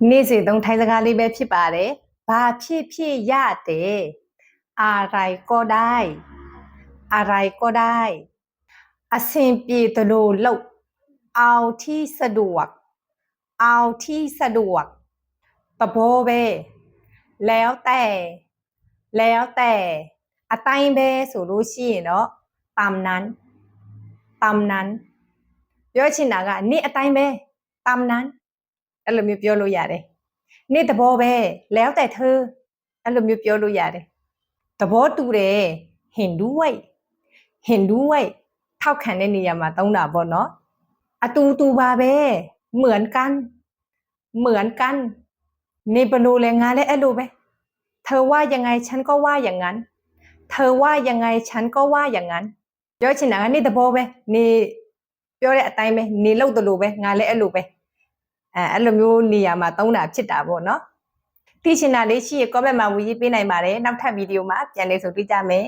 နေ့စဉ်သုံးထိုင်းစကားလေးပဲဖြစ်ပါတယ်။ဘာဖြစ်ဖြစ်ရတယ်။อะไรก็ได้อะไรก็ได้အဆင်ပြေသလိုလုပ်เอาที่สะดวกเอาที่สะดวกသဘောပဲแล้วแต่အတိုင်းပဲဆိုလို့ရှိရင်တော့ตามนั้นပြောချင်တာကနေ့အတိုင်းပဲตามนั้นအဲ့လိုမျိုးပြောလို့ရတယ်နေ့သဘောပဲแล้วแต่เธอအဲ့လိုမျိုးပြောလို့ရတယ်သဘောတူတယ်เห็นด้วยထောက်ခံတဲ့နေရာမှာသုံးတာပေါ့နော်အတူပါပဲเหมือนกันနေဘလို့လဲငါလဲအဲ့လိုပဲเธอว่ายังไงฉันก็ว่าอย่างนั้นเธอว่ายังไงฉันก็ว่าอย่างนั้นပြောချင်တာကနေ့သဘောပဲနေပြောတဲ့အတိုင်းပဲနေလို့တလို့ပဲငါလဲအဲ့လိုပဲအဲ့လိုမျိုးနေရာမှာသုံးတာဖြစ်တာပေါ့နော်သိချင်တာလေးရှိရ comment မှာဝေးပေးနိုင်ပါတယ်နောက်ထပ်ဗီဒီယိုမှာပြန်လည်ဆုံတွေ့ကြမယ်